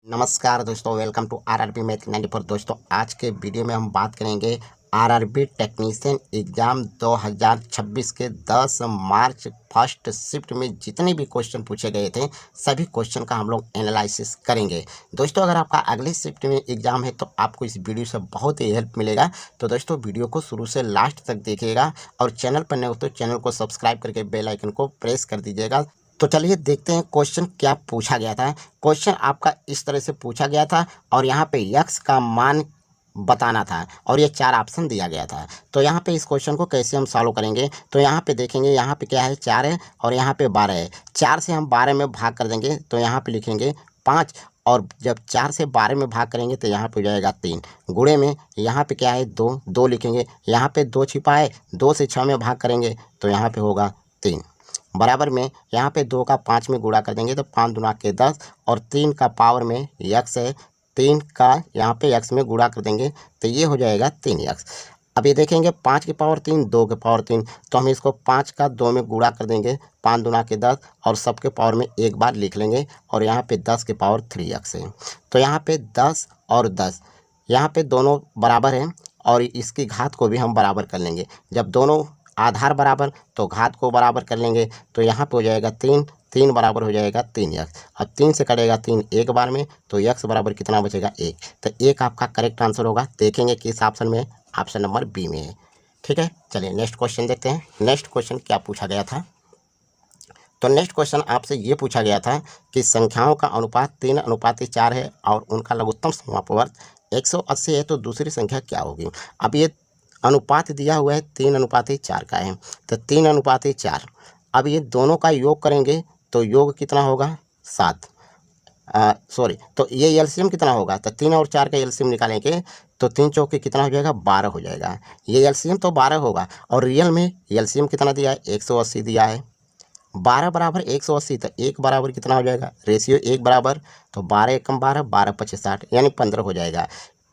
नमस्कार दोस्तों, welcome to RRB math 94। दोस्तों, आज के वीडियो में हम बात करेंगे आरआरबी टेक्नीशियन एग्ज़ाम 2026 के 10 मार्च फर्स्ट शिफ्ट में जितने भी क्वेश्चन पूछे गए थे सभी क्वेश्चन का हम लोग एनालिसिस करेंगे। दोस्तों, अगर आपका अगले शिफ्ट में एग्ज़ाम है तो आपको इस वीडियो से बहुत ही हेल्प मिलेगा। तो दोस्तों, वीडियो को शुरू से लास्ट तक देखिएगा और चैनल पर नए हो तो चैनल को सब्सक्राइब करके बेल आइकन को प्रेस कर दीजिएगा। तो चलिए देखते हैं क्वेश्चन क्या पूछा गया था। क्वेश्चन आपका इस तरह से पूछा गया था और यहाँ पे यक्स का मान बताना था और ये 4 ऑप्शन दिया गया था। तो यहाँ पे इस क्वेश्चन को कैसे हम सॉल्व करेंगे, तो यहाँ पे देखेंगे, यहाँ पे क्या है 4 है और यहाँ पे 12 है। 4 से हम 12 में भाग कर देंगे तो यहाँ पे लिखेंगे 5 और जब 4 से 12 में भाग करेंगे तो यहाँ पे हो जाएगा 3। गुणे में यहाँ पे क्या है 2 लिखेंगे, यहाँ पे 2 छिपा है, 2 से 6 में भाग करेंगे तो यहाँ पे होगा 3। बराबर में यहाँ पे 2 का 5 में गुणा कर देंगे तो 5 दूना के 10 और 3 का पावर में यक्स है, 3 का यहाँ पे यक्स में गुणा कर देंगे तो ये हो जाएगा 3x। अब ये देखेंगे 5 की पावर 3, 2 के पावर 3, तो हम इसको 5 का 2 में गुणा कर देंगे, 5 दूना के 10 और सबके पावर में एक बार लिख लेंगे और यहाँ पे 10 के पावर 3x है। तो यहाँ पे 10 और 10 यहाँ पे दोनों बराबर हैं और इसकी घात को भी हम बराबर कर लेंगे। जब दोनों आधार बराबर तो घात को बराबर कर लेंगे तो यहाँ पे हो जाएगा 3 बराबर हो जाएगा 3x। अब 3 से कटेगा 3 एक बार में तो x बराबर कितना बचेगा 1। तो 1 आपका करेक्ट आंसर होगा। देखेंगे किस ऑप्शन में, ऑप्शन नंबर बी में है। ठीक है, चलिए नेक्स्ट क्वेश्चन देखते हैं। नेक्स्ट क्वेश्चन क्या पूछा गया था। तो नेक्स्ट क्वेश्चन आपसे ये पूछा गया था कि संख्याओं का अनुपात 3:4 है और उनका लघुत्तम समापवर्त 180 है तो दूसरी संख्या क्या होगी। अब ये अनुपात दिया हुआ है 3:4 का है, तो 3:4। अब ये दोनों का योग करेंगे तो योग कितना होगा 7। तो ये एलसीएम कितना होगा, तो 3 और 4 का एलसीएम निकालेंगे तो 3 चौके कितना हो जाएगा 12 हो जाएगा। ये एलसीएम तो 12 होगा और रियल में एलसीएम कितना दिया है 180 दिया है। 12 बराबर 180 तो 1 बराबर कितना हो जाएगा, रेशियो 1 बराबर, तो 12 एकम 12, 12 पचे 60 यानी 15 हो जाएगा।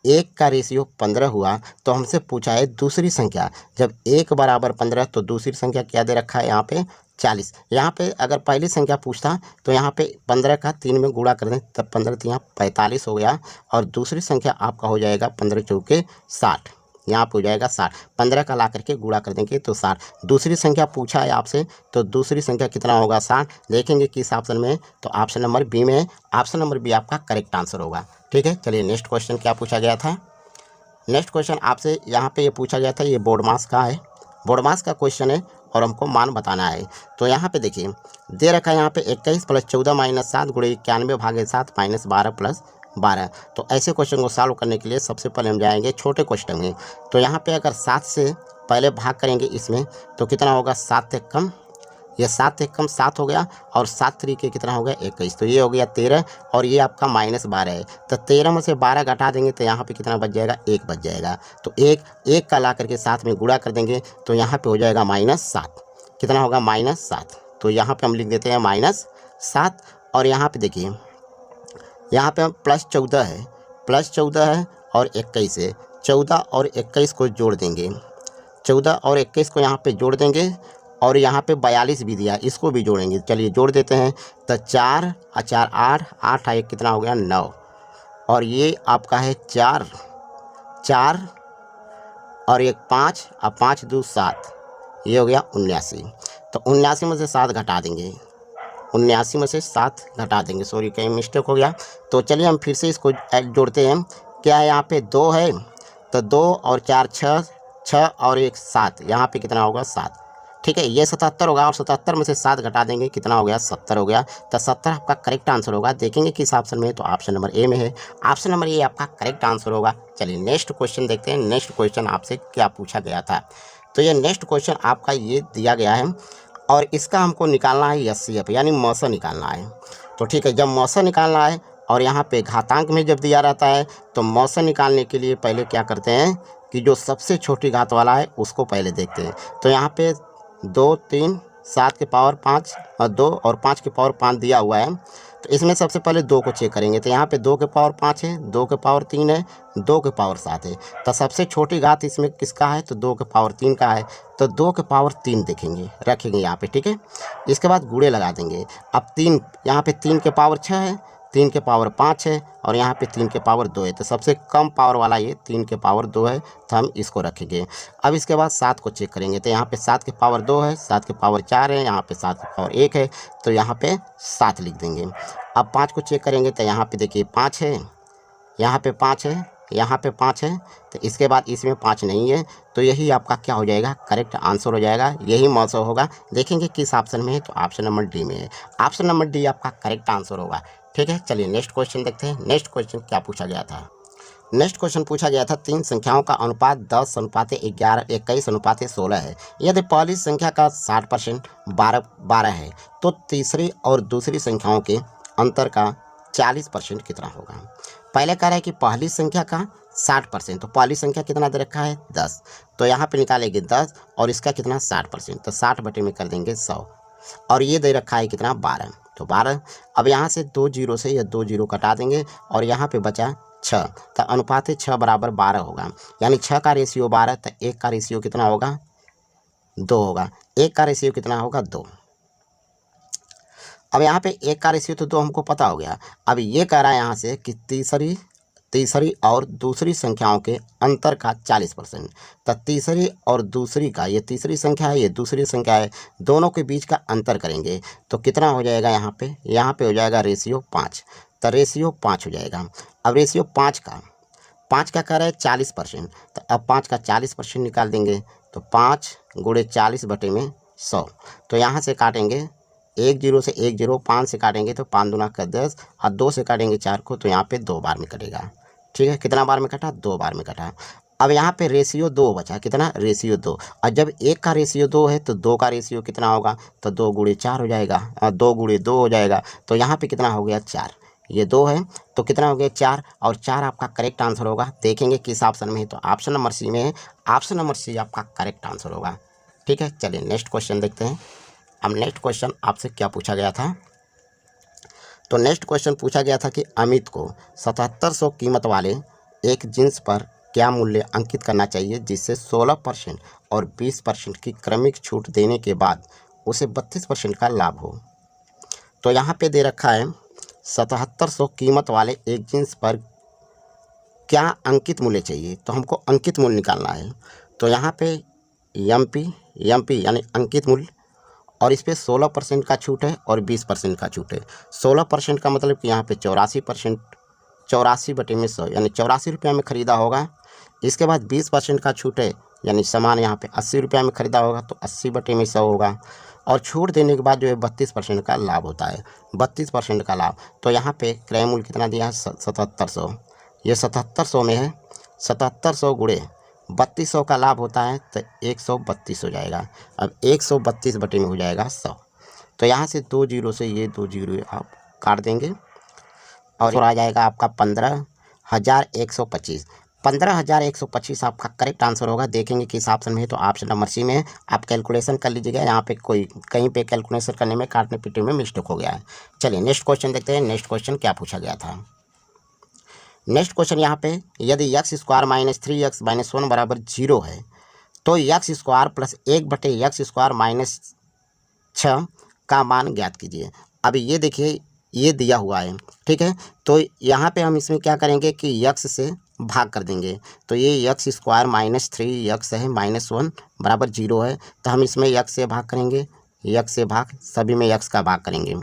1 का रेशियो 15 हुआ तो हमसे पूछा है दूसरी संख्या। जब 1 बराबर 15 तो दूसरी संख्या क्या दे रखा है यहाँ पे 40। यहाँ पे अगर पहली संख्या पूछता तो यहाँ पे 15 का 3 में गुणा कर दें तब 15 तो यहाँ 45 हो गया और दूसरी संख्या आपका हो जाएगा 15 चौके 60, यहाँ पे हो जाएगा 60। 15 का ला करके गुणा कर देंगे तो 60। दूसरी संख्या पूछा है आपसे तो दूसरी संख्या कितना होगा 60। देखेंगे किस ऑप्शन में, तो ऑप्शन नंबर बी में है। ऑप्शन नंबर बी आपका करेक्ट आंसर होगा। ठीक है, चलिए नेक्स्ट क्वेश्चन क्या पूछा गया था। नेक्स्ट क्वेश्चन आपसे यहाँ पे ये पूछा गया था, ये बोर्ड मास का है, बोर्ड मास का क्वेश्चन है और हमको मान बताना है। तो यहाँ पे देखिए दे रखा है यहाँ पे 21 + 14 - 7 × 91/7 - 12 + 12। तो ऐसे क्वेश्चन को सॉल्व करने के लिए सबसे पहले हम जाएंगे छोटे क्वेश्चन में। तो यहाँ पे अगर 7 से पहले भाग करेंगे इसमें तो कितना होगा 7 एक कम, ये 7 एक कम 7 हो गया और 7 तरीके कितना हो गया 21, तो ये हो गया 13 और ये आपका -12 है। तो 13 में से 12 घटा देंगे तो यहाँ पे कितना बच जाएगा 1 बच जाएगा। तो 1 का ला करके 7 में गुणा कर देंगे तो यहाँ पे हो जाएगा -7। कितना होगा -7। तो यहाँ पे हम लिख देते हैं -7 और यहाँ पे देखिए यहाँ पे हम +14 है, +14 है और 21 है। 14 और 21 को जोड़ देंगे, 14 और 21 को यहाँ पे जोड़ देंगे और यहाँ पे 42 भी दिया है, इसको भी जोड़ेंगे। चलिए जोड़ देते हैं तो 4 और 4 8, 8 और 1 कितना हो गया 9 और ये आपका है 4 और 1 5 और 5 2 7, ये हो गया 79। तो 79 में से 7 घटा देंगे, 79 में से 7 घटा देंगे, सॉरी कहीं मिस्टेक हो गया। तो चलिए हम फिर से इसको जोड़ते हैं। क्या है यहाँ पे 2 है तो 2 और 4 6, 6 और 1 7, यहाँ पे कितना होगा 7। ठीक है, ये 77 होगा और 77 में से 7 घटा देंगे कितना हो गया 70 हो गया। तो 70 आपका करेक्ट आंसर होगा। देखेंगे किस ऑप्शन में है, तो ऑप्शन नंबर ए में है। ऑप्शन नंबर ए आपका करेक्ट आंसर होगा। चलिए नेक्स्ट क्वेश्चन देखते हैं। नेक्स्ट क्वेश्चन आपसे क्या पूछा गया था। तो ये नेक्स्ट क्वेश्चन आपका ये दिया गया है और इसका हमको निकालना है एचसीएफ यानी मौसा निकालना है। तो ठीक है, जब मौसा निकालना है और यहाँ पे घातांक में जब दिया रहता है तो मौसा निकालने के लिए पहले क्या करते हैं कि जो सबसे छोटी घात वाला है उसको पहले देखते हैं। तो यहाँ पे 2 3 7 के पावर 5 और 2 और 5 के पावर 5 दिया हुआ है। तो इसमें सबसे पहले 2 को चेक करेंगे तो यहाँ पे 2 के पावर 5 है, 2 के पावर 3 है, 2 के पावर 7 है। तो सबसे छोटी घात इसमें किसका है, तो 2 के पावर 3 का है। तो 2 के पावर 3 देखेंगे रखेंगे यहाँ पे। ठीक है, इसके बाद गुणे लगा देंगे। अब 3 यहाँ पे 3 के पावर 6 है 3 के पावर 5 है और यहाँ पे 3 के पावर 2 है, तो सबसे कम पावर वाला ये 3 के पावर 2 है, तो हम इसको रखेंगे। अब इसके बाद 7 को चेक करेंगे, तो यहाँ पे 7 के पावर 2 है, 7 के पावर 4 है, यहाँ पे 7 के पावर 1 है, तो यहाँ पे 7 लिख देंगे। अब 5 को चेक करेंगे, तो यहाँ पे देखिए 5 है, यहाँ पे 5 है, यहाँ पे 5 है, तो इसके बाद इसमें 5 नहीं है, तो यही आपका क्या हो जाएगा, करेक्ट आंसर हो जाएगा, यही मौसम होगा। देखेंगे किस ऑप्शन में है, तो ऑप्शन नंबर डी में है। ऑप्शन नंबर डी आपका करेक्ट आंसर होगा। ठीक है, चलिए नेक्स्ट क्वेश्चन देखते हैं। नेक्स्ट क्वेश्चन क्या पूछा गया था। नेक्स्ट क्वेश्चन पूछा गया था, 3 संख्याओं का अनुपात 10:11 21:16 है। यदि पहली संख्या का 60% 12 है, तो तीसरी और दूसरी संख्याओं के अंतर का 40% कितना होगा। पहले कह रहा है कि पहली संख्या का 60%, तो पहली संख्या कितना दे रखा है 10, तो यहाँ पे निकालेंगे 10 और इसका कितना 60%, तो 60 बटे में कर देंगे 100, और ये दे रखा है कितना 12, तो 12। अब यहाँ से 2 जीरो से ये 2 जीरो कटा देंगे और यहाँ पे बचा 6, तो अनुपात 6 बराबर 12 होगा, यानी 6 का रेशियो 12, तो 1 का रेशियो कितना होगा 2 होगा, 1 का रेशियो कितना होगा 2। अब यहाँ पे 1 का रेशियो तो 2 हमको पता हो गया। अब ये कह रहा है यहाँ से कि तीसरी और दूसरी संख्याओं के अंतर का 40%, तो तीसरी और दूसरी का, ये तीसरी संख्या है, ये दूसरी संख्या है, दोनों के बीच का अंतर करेंगे तो कितना हो जाएगा, यहाँ पे हो जाएगा रेशियो 5, तो रेशियो 5 हो जाएगा। अब रेशियो 5 का कह रहा है 40%, तो अब 5 का 40% निकाल देंगे, तो 5 गुणे 40 बटे में 100, तो यहाँ से काटेंगे 1 जीरो से 1 जीरो, 5 से काटेंगे तो 5 दूना का 10, और 2 से काटेंगे 4 को, तो यहाँ पे 2 बार में कटेगा। ठीक है, कितना बार में कटा, 2 बार में कटा। अब यहाँ पे रेशियो 2 बचा, कितना रेशियो 2, और जब 1 का रेशियो 2 है तो 2 का रेशियो कितना होगा, तो 2 गुणे 4 हो जाएगा, और 2 गुणे 2 हो जाएगा, तो यहाँ पे कितना हो गया 4, ये 2 है तो कितना हो गया 4, और 4 आपका करेक्ट आंसर होगा। देखेंगे किस ऑप्शन में है, तो ऑप्शन नंबर सी में है, ऑप्शन नंबर सी आपका करेक्ट आंसर होगा। ठीक है, चलिए नेक्स्ट क्वेश्चन देखते हैं। अब नेक्स्ट क्वेश्चन आपसे क्या पूछा गया था, तो नेक्स्ट क्वेश्चन पूछा गया था कि अमित को 7700 कीमत वाले एक जींस पर क्या मूल्य अंकित करना चाहिए जिससे 16% और 20% की क्रमिक छूट देने के बाद उसे 32% का लाभ हो। तो यहाँ पे दे रखा है 7700 कीमत वाले एक जींस पर क्या अंकित मूल्य चाहिए, तो हमको अंकित मूल्य निकालना है। तो यहाँ पे एमपी यानी अंकित मूल्य, और इस पर 16% का छूट है और 20% का छूट है। 16% का मतलब कि यहाँ पे 84%, 84 बटे में 100, यानी 84 रुपये में ख़रीदा होगा। इसके बाद 20% का छूट है, यानी सामान यहाँ पे 80 रुपये में ख़रीदा होगा, तो 80 बटे में 100 होगा, और छूट देने के बाद जो है 32% का लाभ होता है, 32% का लाभ। तो यहाँ पे क्रय मूल्य कितना दिया है 7700, ये 7700 में है, 7700 गुणे 3200 का लाभ होता है, तो 132 हो जाएगा। अब 132 बटे में हो जाएगा 100, तो यहाँ से 2 जीरो से ये 2 जीरो आप काट देंगे और आ जाएगा आपका 15,125। 15,125 आपका करेक्ट आंसर होगा। देखेंगे किस ऑप्शन में है, तो ऑप्शन नंबर सी में है। आप कैलकुलेशन कर लीजिएगा, यहाँ पे कहीं पे कैलकुलेशन करने में काटने पीटने में मिस्टेक हो गया है। चलिए नेक्स्ट क्वेश्चन देखते हैं। नेक्स्ट क्वेश्चन क्या पूछा गया था। नेक्स्ट क्वेश्चन यहाँ पे, यदि x² - 3x - 1 बराबर 0 है तो x² प्लस 1/(x² - 6) का मान ज्ञात कीजिए। अब ये देखिए ये दिया हुआ है, ठीक है, तो यहाँ पे हम इसमें क्या करेंगे कि x से भाग कर देंगे, तो ये x² - 3x है -1 बराबर 0 है, तो हम इसमें x से भाग करेंगे, x से भाग, सभी में x का भाग करेंगे,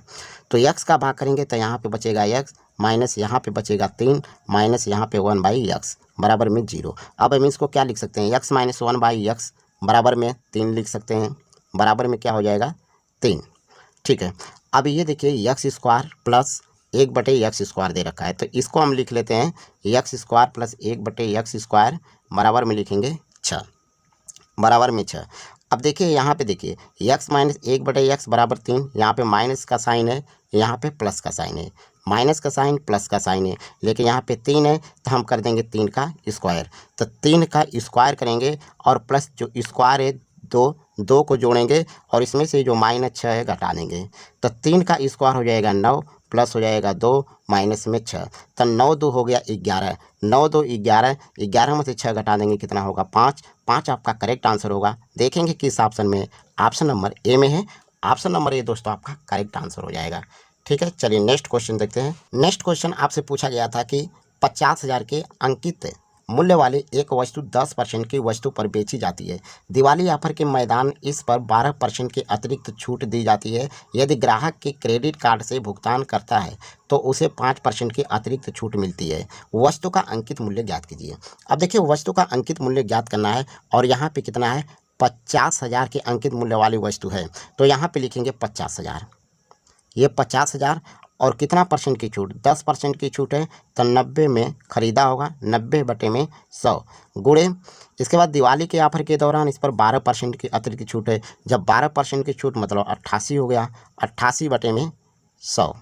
तो x का भाग करेंगे तो यहाँ पे बचेगा x, माइनस यहाँ पे बचेगा 3, माइनस यहाँ पे 1/x बराबर में 0। अब हम इसको क्या लिख सकते हैं, x - 1/x बराबर में 3 लिख सकते हैं, बराबर में क्या हो जाएगा 3। ठीक है, अब ये देखिए x² प्लस 1/(x² दे रखा है, तो इसको हम लिख लेते हैं x² प्लस 1/(x² बराबर में लिखेंगे 6, बराबर में 6। अब देखिए यहाँ पे देखिए x - 1/(x बराबर 3, यहाँ पे माइनस का साइन है, यहाँ पे प्लस का साइन है, माइनस का साइन प्लस का साइन है, लेकिन यहाँ पे 3 है तो हम कर देंगे 3 का स्क्वायर, तो 3 का स्क्वायर करेंगे और प्लस जो स्क्वायर है 2 को जोड़ेंगे और इसमें से जो -6 है घटा देंगे, तो 3 का स्क्वायर हो जाएगा 9, प्लस हो जाएगा 2, माइनस में 6, तो 9 2 हो गया 11, 9 2 11, 11 में से 6 घटा देंगे कितना होगा 5, 5 आपका करेक्ट आंसर होगा। देखेंगे किस ऑप्शन में, ऑप्शन नंबर ए में है, ऑप्शन नंबर ए दोस्तों आपका करेक्ट आंसर हो जाएगा। ठीक है, चलिए नेक्स्ट क्वेश्चन देखते हैं। नेक्स्ट क्वेश्चन आपसे पूछा गया था कि 50,000 के अंकित मूल्य वाली एक वस्तु 10% की वस्तु पर बेची जाती है। दिवाली ऑफर के मैदान इस पर 12% की अतिरिक्त छूट दी जाती है। यदि ग्राहक के क्रेडिट कार्ड से भुगतान करता है तो उसे 5% की अतिरिक्त छूट मिलती है। वस्तु का अंकित मूल्य ज्ञात कीजिए। अब देखिए, वस्तु का अंकित मूल्य ज्ञात करना है और यहाँ पे कितना है, 50,000 के अंकित मूल्य वाली वस्तु है, तो यहाँ पे लिखेंगे 50,000। ये 50,000 और कितना परसेंट की छूट, 10% की छूट है, तो 90 में ख़रीदा होगा, 90 बटे में 100 गुणे। इसके बाद दिवाली के ऑफर के दौरान इस पर 12% की अतिरिक्त छूट है। जब 12% की छूट मतलब 88 हो गया, 88 बटे में 100,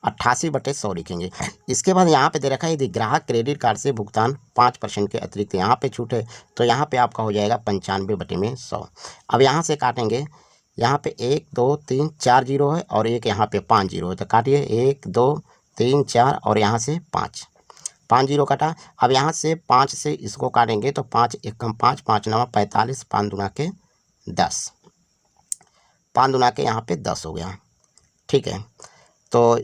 88 बटे 100 लिखेंगे। इसके बाद यहाँ पे दे रखा है यदि ग्राहक क्रेडिट कार्ड से भुगतान 5% के अतिरिक्त यहाँ पे छूट है, तो यहाँ पे आपका हो जाएगा 95 बटे में 100। अब यहाँ से काटेंगे, यहाँ पे 1 2 3 4 जीरो है और एक यहाँ पे 5 जीरो है, तो काटिए 1 2 3 4 और यहाँ से 5 जीरो काटा। अब यहाँ से 5 से इसको काटेंगे तो 5 1 कम 5, 5 9 45, 5 दूना के 10, 5 दूना के यहाँ पे 10 हो गया। ठीक है, तो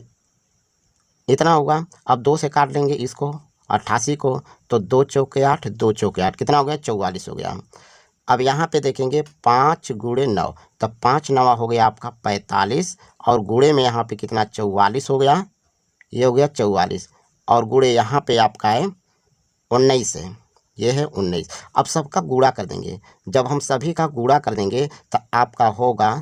इतना होगा। अब 2 से काट लेंगे इसको 88 को, तो 2 चौके 8, 2 चौके 8 कितना हो गया, 44 हो गया। अब यहाँ पे देखेंगे 5 गुणे 9, तो 5 9 हो गया आपका 45 और गुणे में यहाँ पे कितना 44 हो गया, ये हो गया 44 और गुणे यहाँ पे आपका है 19 है, ये है 19। अब सबका गुणा कर देंगे, जब हम सभी का गुणा कर देंगे तो आपका होगा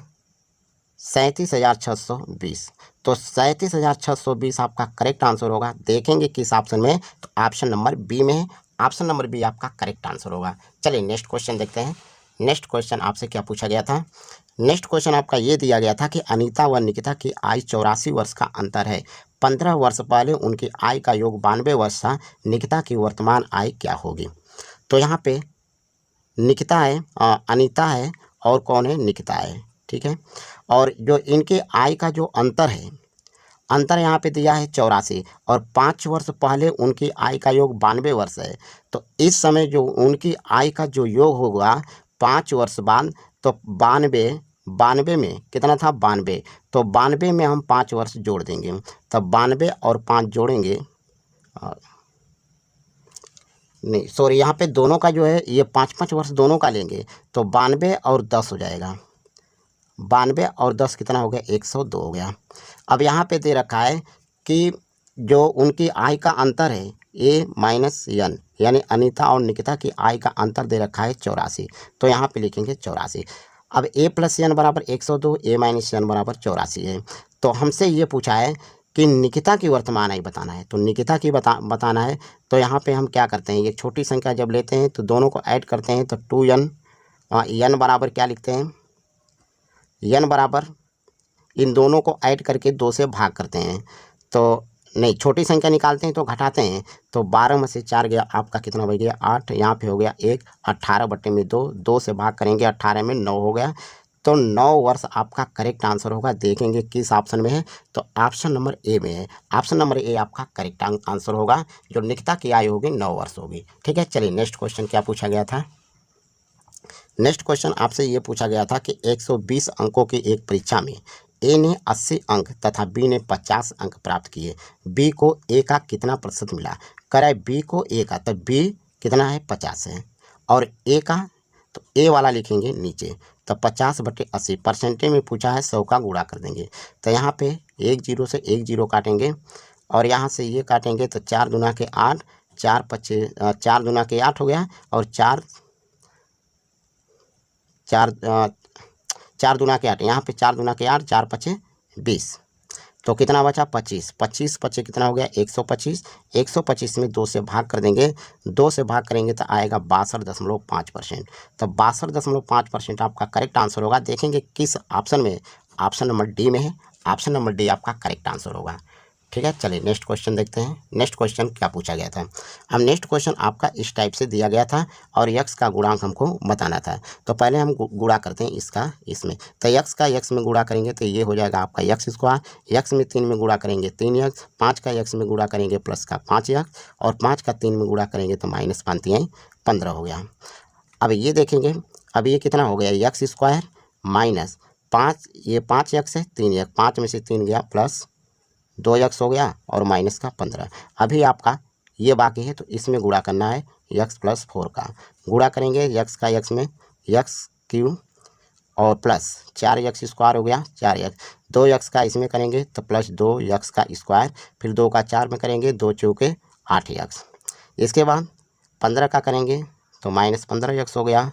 37,620, तो 37,620 आपका करेक्ट आंसर होगा। देखेंगे किस ऑप्शन में, तो ऑप्शन नंबर बी में है, ऑप्शन नंबर बी आपका करेक्ट आंसर होगा। चलिए नेक्स्ट क्वेश्चन देखते हैं। नेक्स्ट क्वेश्चन आपसे क्या पूछा गया था। नेक्स्ट क्वेश्चन आपका ये दिया गया था कि अनीता व निकिता की आयु 84 वर्ष का अंतर है। 15 वर्ष पहले उनकी आय का योग 92 वर्ष था। निकिता की वर्तमान आय क्या होगी। तो यहाँ पे निकिता है, अनीता है और कौन है, निकिता है। ठीक है, और जो इनके आय का जो अंतर है, अंतर यहाँ पे दिया है 84 और 5 वर्ष पहले उनकी आय का योग 92 वर्ष है। तो इस समय जो उनकी आय का जो योग होगा 5 वर्ष बाद, तो 92 में कितना था, 92, तो 92 में हम 5 वर्ष जोड़ देंगे, तब 92 और 5 जोड़ेंगे, नहीं सॉरी, यहाँ पे दोनों का जो है ये 5-5 वर्ष दोनों का लेंगे, तो 92 और 10 हो जाएगा, 92 और 10 कितना हो गया, 102 हो गया। अब यहाँ पे दे रखा है कि जो उनकी आय का अंतर है ए माइनस एन, यानी अनीता और निकिता की आय का अंतर दे रखा है 84, तो यहाँ पे लिखेंगे 84। अब ए प्लस एन बराबर 102, ए माइनस एन बराबर 84 है। तो हमसे ये पूछा है कि निकिता की वर्तमान आय बताना है, तो निकिता की बताना है। तो यहाँ पे हम क्या करते हैं, ये छोटी संख्या जब लेते हैं तो दोनों को ऐड करते हैं, तो 2n, एन बराबर क्या लिखते हैं, एन बराबर इन दोनों को ऐड करके 2 से भाग करते हैं, तो नहीं छोटी संख्या निकालते हैं तो घटाते हैं, तो 12 में से 4 गया, आपका कितना बच गया 8, यहाँ पे हो गया 1, 18 बटे में 2, 2 से भाग करेंगे 18 में 9 हो गया, तो 9 वर्ष आपका करेक्ट आंसर होगा। देखेंगे किस ऑप्शन में है, तो ऑप्शन नंबर ए में है, ऑप्शन नंबर ए आपका करेक्ट आंसर होगा। जो निकिता की आयु होगी 9 वर्ष होगी। ठीक है, चलिए नेक्स्ट क्वेश्चन क्या पूछा गया था। नेक्स्ट क्वेश्चन आपसे ये पूछा गया था कि 120 अंकों की एक परीक्षा में ए ने 80 अंक तथा बी ने 50 अंक प्राप्त किए। बी को ए का कितना प्रतिशत मिला। करे बी को ए का, तो बी कितना है 50 है, और ए का, तो ए वाला लिखेंगे नीचे, तो 50 बटे 80, परसेंटेज में पूछा है 100 का गुणा कर देंगे, तो यहाँ पे 1 जीरो से 1 जीरो काटेंगे और यहाँ से ये काटेंगे, तो 4 दूना के 8, 4 दूना के 8 हो गया, और 4 दूना के 8, यहाँ पे 4 दूना के 8, 4 पचे 20, तो कितना बचा 25, 25 पचे कितना हो गया 125, 125 में 2 से भाग कर देंगे, 2 से भाग करेंगे तो आएगा 62.5%, तो 62.5% आपका करेक्ट आंसर होगा। देखेंगे किस ऑप्शन में, ऑप्शन नंबर डी में है, ऑप्शन नंबर डी आपका करेक्ट आंसर होगा। ठीक है, चलिए नेक्स्ट क्वेश्चन देखते हैं। नेक्स्ट क्वेश्चन क्या पूछा गया था। अब नेक्स्ट क्वेश्चन आपका इस टाइप से दिया गया था और यक्स का गुणांक हमको बताना था। तो पहले हम गुणा करते हैं इसका इसमें, तो यक्स का यक्स में गुणा करेंगे तो ये हो जाएगा आपका यक्स स्क्वायर, यक्स में 3 में गुणा करेंगे 3 यक्स, 5 का यक्स में गुणा करेंगे प्लस का 5 यक्स, और 5 का 3 में गुणा करेंगे तो माइनस 5 15 हो गया। अब ये देखेंगे, अब ये कितना हो गया यक्स स्क्वायर माइनस 5, ये 5 यक्स है 3 यक्स, 5 में से 3 गया प्लस 2x हो गया और माइनस का 15। अभी आपका ये बाकी है तो इसमें गुणा करना है x+4 का। गुणा करेंगे x का x में x³ और प्लस 4x² हो गया 4x। 2x का इसमें करेंगे तो प्लस 2x का स्क्वायर, फिर 2 का 4 में करेंगे 2 चौके 8x। इसके बाद 15 का करेंगे तो -15x हो गया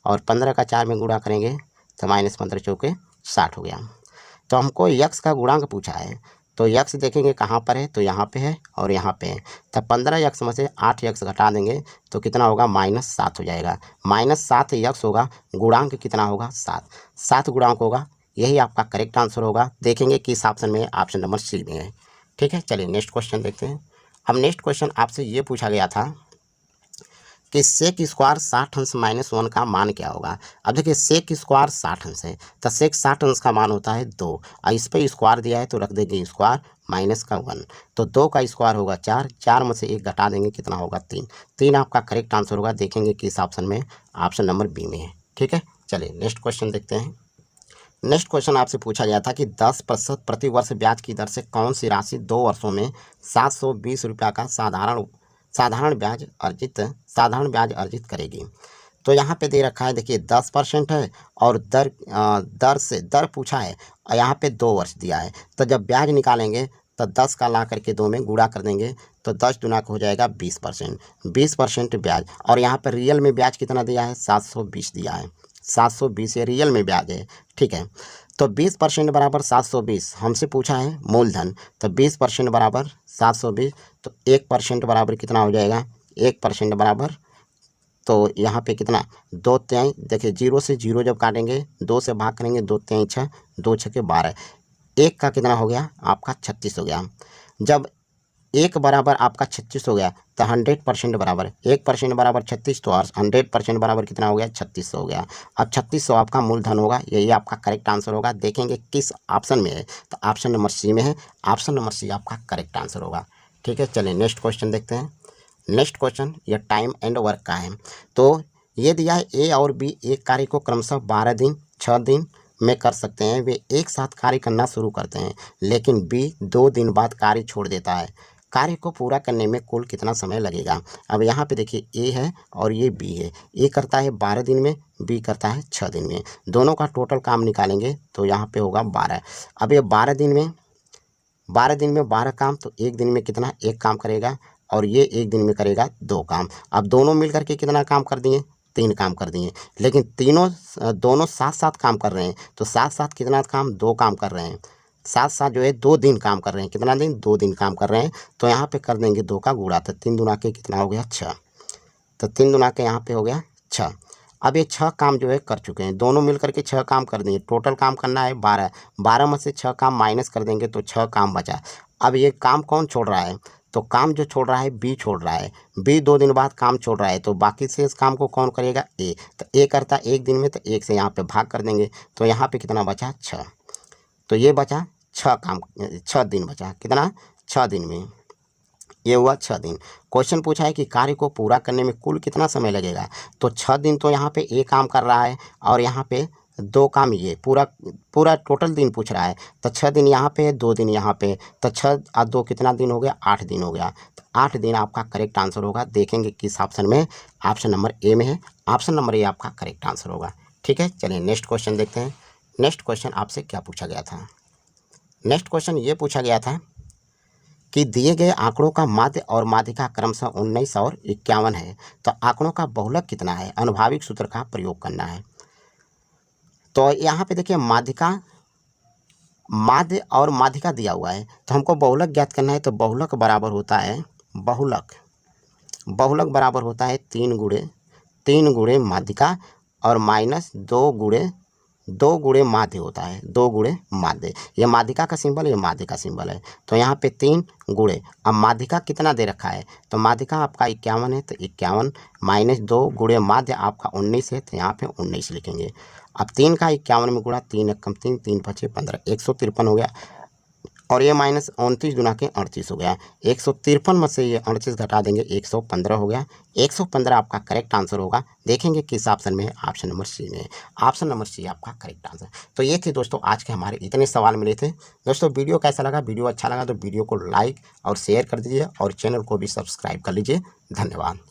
और 15 का 4 में गुणा करेंगे तो -15 चौके 60 हो गया। तो हमको x का गुणांक पूछा है तो x देखेंगे कहाँ पर है, तो यहाँ पे है और यहाँ पे है। तब 15x में से 8x घटा देंगे तो कितना होगा -7 हो जाएगा। -7x होगा, गुणांक कितना होगा 7, 7 गुणांक होगा। यही आपका करेक्ट आंसर होगा। देखेंगे किस ऑप्शन में है, ऑप्शन नंबर सी में है। ठीक है, चलिए नेक्स्ट क्वेश्चन देखते हैं। अब नेक्स्ट क्वेश्चन आपसे ये पूछा गया था कि सेक स्क्वायर 60 अंश -1 का मान क्या होगा। अब देखिए सेक स्क्वायर 60 अंश है तो सेक 60 अंश का मान होता है 2 और इस पर स्क्वायर दिया है तो रख देंगे स्क्वायर माइनस का 1। तो 2 का स्क्वायर होगा 4, 4 में से 1 घटा देंगे कितना होगा 3। 3 आपका करेक्ट आंसर होगा। देखेंगे किस ऑप्शन में, ऑप्शन नंबर बी में है। ठीक है, चलिए नेक्स्ट क्वेश्चन देखते हैं। नेक्स्ट क्वेश्चन आपसे पूछा गया था कि 10% प्रति वर्ष ब्याज की दर से कौन सी राशि 2 वर्षों में 720 रुपये का साधारण ब्याज अर्जित करेगी। तो यहाँ पे दे रखा है, देखिए 10% है और दर पूछा है और यहाँ पे 2 वर्ष दिया है। तो जब ब्याज निकालेंगे तो 10 का ला करके 2 में गुणा कर देंगे तो 10 दूना हो जाएगा 20%। 20% ब्याज और यहाँ पर रियल में ब्याज कितना दिया है 720 दिया है। 720 ये रियल में ब्याज है। ठीक है, तो 20% बराबर 720 हमसे पूछा है मूलधन। तो 20% बराबर 720 तो 1% बराबर कितना हो जाएगा, 1% बराबर तो यहाँ पे कितना 2 तिहाई। देखिए 0 से 0 जब काटेंगे 2 से भाग करेंगे 2 तिहाई 6, 2 छक्के 12, 1 का कितना हो गया आपका 36 हो गया। जब 1 बराबर आपका 36 हो गया तो 100% बराबर 1% बराबर 36 तो 100% बराबर कितना हो गया 3600 हो गया। अब 3600 आपका मूलधन होगा। यही आपका करेक्ट आंसर होगा। देखेंगे किस ऑप्शन में है, तो ऑप्शन नंबर सी में है। ऑप्शन नंबर सी आपका करेक्ट आंसर होगा। ठीक है, चलिए नेक्स्ट क्वेश्चन देखते हैं। नेक्स्ट क्वेश्चन यह टाइम एंड वर्क का है। तो ये दिया है ए और बी एक कार्य को क्रमशः 12 दिन 6 दिन में कर सकते हैं। वे एक साथ कार्य करना शुरू करते हैं लेकिन बी 2 दिन बाद कार्य छोड़ देता है। कार्य को पूरा करने में कुल कितना समय लगेगा। अब यहाँ पे देखिए ए है और ये बी है। ए करता है 12 दिन में, बी करता है 6 दिन में। दोनों का टोटल काम निकालेंगे तो यहाँ पे होगा 12। अब ये 12 दिन में 12 काम, तो एक दिन में कितना 1 काम करेगा और ये एक दिन में करेगा 2 काम। अब दोनों मिल करके कितना काम कर दिए 3 काम कर दिए, लेकिन दोनों साथ साथ काम कर रहे हैं तो साथ साथ कितना काम 2 काम कर रहे हैं। साथ साथ जो है 2 दिन काम कर रहे हैं। कितना दिन 2 दिन काम कर रहे हैं। तो यहाँ पे कर देंगे 2 का गुणा तो 3 दूना के कितना हो गया 6। तो 3 दूना के यहाँ पे हो गया 6। अब ये 6 काम जो है कर चुके हैं, दोनों मिल करके 6 काम कर दिए। टोटल काम करना है 12, 12 में से 6 काम माइनस कर देंगे तो 6 काम बचा। अब ये काम कौन छोड़ रहा है, तो काम जो छोड़ रहा है बी छोड़ रहा है। बी 2 दिन बाद काम छोड़ रहा है तो बाकी से इस काम को कौन करेगा ए। तो ए करता है 1 दिन में तो 1 से यहाँ पे भाग कर देंगे तो यहाँ पे कितना बचा 6। तो ये बचा 6 दिन बचा। कितना 6 दिन में ये हुआ 6 दिन। क्वेश्चन पूछा है कि कार्य को पूरा करने में कुल कितना समय लगेगा। तो 6 दिन तो यहाँ पे ए काम कर रहा है और यहाँ पे 2 काम ये पूरा टोटल दिन पूछ रहा है। तो 6 दिन यहाँ पे है 2 दिन यहाँ पे, तो 6 और 2 कितना दिन हो गया 8 दिन हो गया। तो 8 दिन आपका करेक्ट आंसर होगा। देखेंगे किस ऑप्शन में, ऑप्शन नंबर ए में है। ऑप्शन नंबर ए आपका करेक्ट आंसर होगा। ठीक है, चलिए नेक्स्ट क्वेश्चन देखते हैं। नेक्स्ट क्वेश्चन आपसे क्या पूछा गया था। नेक्स्ट क्वेश्चन ये पूछा गया था कि दिए गए आंकड़ों का माध्य और माध्यिका क्रमशः 19 और 51 है तो आंकड़ों का बहुलक कितना है। अनुभाविक सूत्र का प्रयोग करना है। तो यहाँ पे देखिए माध्य और माध्यिका दिया हुआ है तो हमको बहुलक ज्ञात करना है। तो बहुलक बराबर होता है बहुलक बराबर होता है 3 गुणे माध्यिका और माइनस 2 गुणे माध्य होता है। 2 गुणे माध्य, ये माध्यिका का सिंबल, ये माध्य का सिंबल है। तो यहाँ पे 3 गुणे। अब माध्यिका कितना दे रखा है, तो माध्यिका आपका 51 है तो 51 माइनस 2 गुणे माध्य आपका 19 है तो यहाँ पे 19 लिखेंगे। अब 3 का 51 में गुणा 3 एकम 3, 3 पचे 15, 153 हो गया। और ये माइनस 29 गुना के 38 हो गया। 153 में से ये 38 घटा देंगे 115 हो गया। 115 आपका करेक्ट आंसर होगा। देखेंगे किस ऑप्शन में है, ऑप्शन नंबर सी में है। ऑप्शन नंबर सी आपका करेक्ट आंसर। तो ये थे दोस्तों आज के हमारे इतने सवाल मिले थे। दोस्तों वीडियो कैसा लगा? वीडियो अच्छा लगा तो वीडियो को लाइक और शेयर कर दीजिए और चैनल को भी सब्सक्राइब कर लीजिए। धन्यवाद।